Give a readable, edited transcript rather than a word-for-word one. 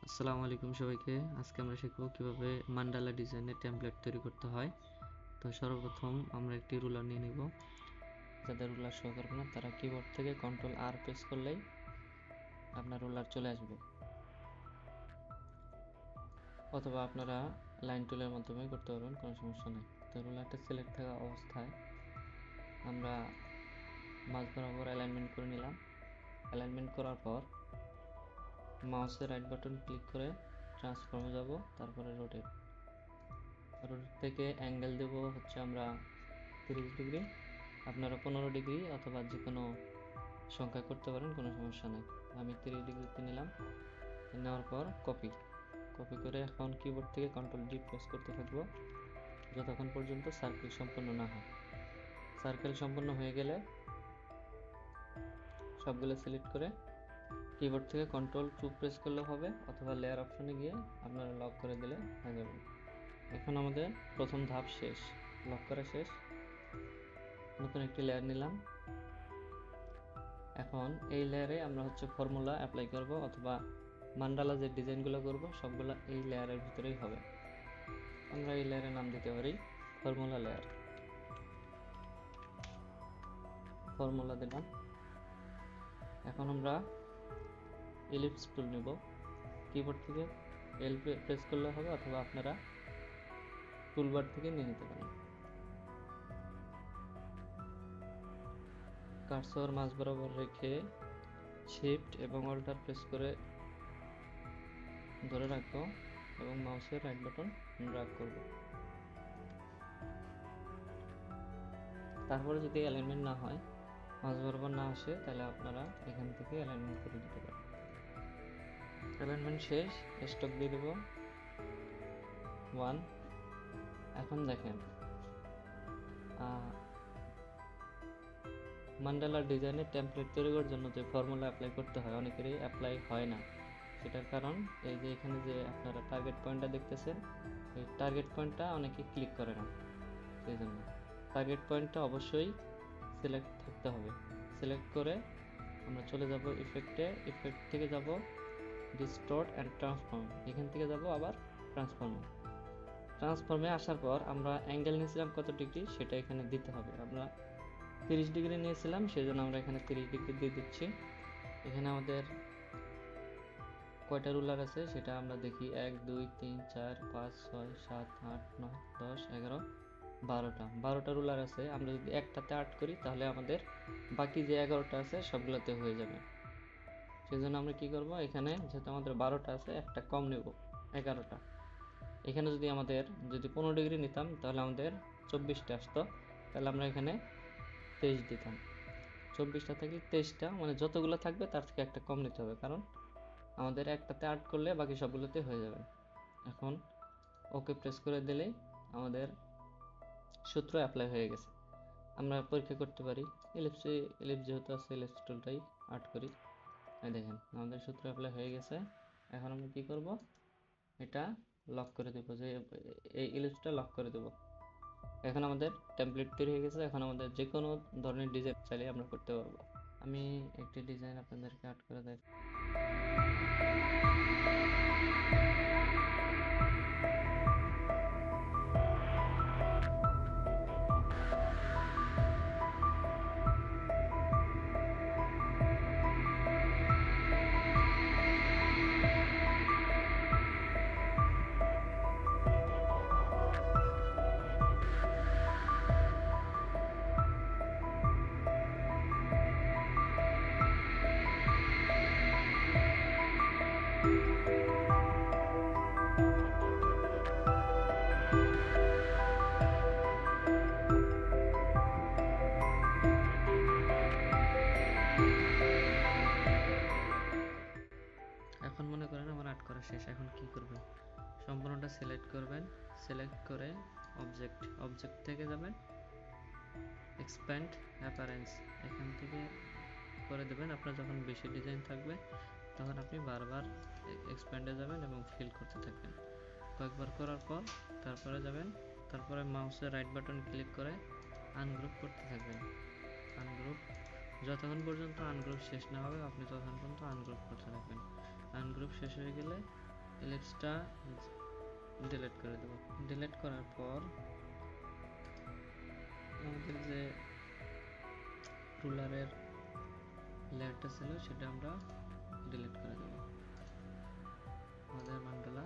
আসসালামু আলাইকুম সবাইকে। আজকে আমরা শিখব কিভাবে মান্ডালা ডিজাইনের টেমপ্লেট তৈরি করতে হয়। তো সর্বপ্রথম আমরা একটি রুলার নিয়ে নিব। যাদের রুলার শো করবে না তারা কিবোর্ড থেকে কন্ট্রোল আর প্রেস করলেই আপনার রুলার চলে আসবে, অথবা আপনারা লাইন টুলের মাধ্যমে করতে পারবেন, কোনো সমস্যা নেই। তো রুলারটা সিলেক্ট থাকা অবস্থায় আমরা মাঝ বরাবর অ্যালাইনমেন্ট করে নিলাম। অ্যালাইনমেন্ট করার পর মাউসের রাইট বাটন ক্লিক করে ট্রান্সফর্মে যাব, তারপরে রোটেট থেকে অ্যাঙ্গেল দেব হচ্ছে আমরা 30 ডিগ্রি। আপনারা 15 ডিগ্রি অথবা যে কোনো সংখ্যা করতে পারেন, কোনো সমস্যা নেই। আমি 30 ডিগ্রিতে নিলাম। নেওয়ার পর কপি করে এখন কিবোর্ড থেকে কন্ট্রোল ডি প্রেস করতে থাকবো যতক্ষণ পর্যন্ত সার্কেল সম্পন্ন না হয়। সার্কেল সম্পন্ন হয়ে গেলে সবগুলো সিলেক্ট করে কিবোর্ড থেকে কন্ট্রোল 2 প্রেস করলে হবে, অথবা লেয়ার অপশনে গিয়ে আপনারা লক করে দিলে হয়ে যাবে। এখন আমাদের প্রথম ধাপ শেষ, লক করা শেষ। নতুন একটি লেয়ার নিলাম। এখন এই লেয়ারে আমরা হচ্ছে ফর্মুলা অ্যাপ্লাই করব, অথবা মান্ডালা যে ডিজাইনগুলো করব সবগুলো এই লেয়ারের ভিতরেই হবে। আমরা এই লেয়ারের নাম দিতে পারি ফর্মুলা লেয়ার। ফর্মুলা দিলাম। এখন আমরা এলিপস টুল নেব। কিবোর্ড থেকে এল প্রেস করলে হবে, অথবা আপনারা টুলবার থেকে নিয়ে নিতে পারেন। কার্সর মাঝ বরাবর রেখে শিফট এবং অল্টার প্রেস করে ধরে রাখবো এবং মাউসের রাইট বাটন ড্র্যাগ করব। তারপরে যদি অ্যালাইনমেন্ট না হয়, মাঝ বরাবর না আসে, তাহলে আপনারা এখান থেকে অ্যালাইনমেন্ট করে দিতে পারেন। অ্যালাইনমেন্ট শেষ, স্টপ দিয়ে দেব 1। এখন দেখেন মান্ডালা ডিজাইনের টেমপ্লেট তৈরি করার জন্য যে ফর্মুলা অ্যাপ্লাই করতে হয়, অনেকেরই অ্যাপ্লাই হয় না। সেটার কারণ এই যে এখানে যে আপনারা টার্গেট পয়েন্টটা দেখতেছেন, এই টার্গেট পয়েন্টটা অনেকে ক্লিক করে না। সেই জন্য টার্গেট পয়েন্টটা অবশ্যই সিলেক্ট থাকতে হবে। সিলেক্ট করে আমরা চলে যাব ইফেক্টে। ইফেক্ট থেকে যাব ডিস্টর্ট অ্যান্ড ট্রান্সফর্ম। এখান থেকে যাব আবার ট্রান্সফর্মে আসার পর আমরা অ্যাঙ্গেল নিয়েছিলাম কত ডিগ্রি সেটা এখানে দিতে হবে। আমরা 30 ডিগ্রি নিয়েছিলাম, সেই জন্য আমরা এখানে 30 ডিগ্রি দিয়ে দিচ্ছি। এখানে আমাদের কয়টা রুলার আছে সেটা আমরা দেখি। 1 2 3 4 5 6 7 8 9 10 11 12টা রুলার আছে। আমরা যদি একটাতে 8 করি তাহলে আমাদের বাকি যে 11টা আছে সবগুলোতে হয়ে যাবে। সেই জন্য আমরা কি করব, এখানে যেহেতু আমাদের 12টা আছে একটা কম নেব, 11টা। এখানে যদি 15 ডিগ্রি নিতাম তাহলে আমাদের 24টা আসতো, তাহলে আমরা এখানে 23 দিতাম। 24টা থেকে 23টা, মানে যতগুলো থাকবে তার থেকে একটা কম নিতে হবে, কারণ আমাদের একটাতে 8 করলে বাকি সবগুলোতে হয়ে যাবে। এখন ওকে প্রেস করে দিলেই আমাদের সূত্র অ্যাপ্লাই হয়ে গেছে। আমরা পরীক্ষা করতে পারি। এলিপস যেহেতু আছে, এলিপস টুলটাই 8 করি। দেখেন আমাদের সূত্র অ্যাপ্লাই হয়ে গেছে। এখন আমরা কি করব, এটা লক করে দেব, যে এই এলিপসটা লক করে দেব। এখন আমাদের টেমপ্লেট তৈরি হয়ে গেছে। এখন আমাদের যে কোনো ধরনের ডিজাইন চাইলে আমরা করতে পারবো। আমি একটি ডিজাইন আপনাদেরকে আর্ট করে দেখাই। এখন মনে করেন আমার আর্ট করা শেষ। এখন কি করবেন, সম্পূর্ণটা সিলেক্ট করবেন। সিলেক্ট করে অবজেক্ট থেকে যাবেন এক্সপ্যান্ড অ্যাপারেন্স, এখান থেকে করে দেবেন। আপনার যখন বেশি ডিজাইন থাকবে তখন আপনি বারবার এক্সপ্যান্ডে যাবেন এবং ফিল করতে থাকবেন। কয়েকবার করার পর তারপরে যাবেন, তারপরে মাউসের রাইট বাটন ক্লিক করে আনগ্রুপ করতে থাকবেন। আনগ্রুপ যতক্ষণ পর্যন্ত আনগ্রুপ শেষ না হবে আপনি ততক্ষণ পর্যন্ত আনগ্রুপ করতে থাকবেন। আনগ্রুপ শেষ হয়ে গেলে এলিপসটা ডিলিট করে দেব। ডিলিট করার পর আমাদের যে রুলারের লেয়ারটা ছিল সেটা আমরা ডিলিট করে দেব। আমাদের মান্ডালা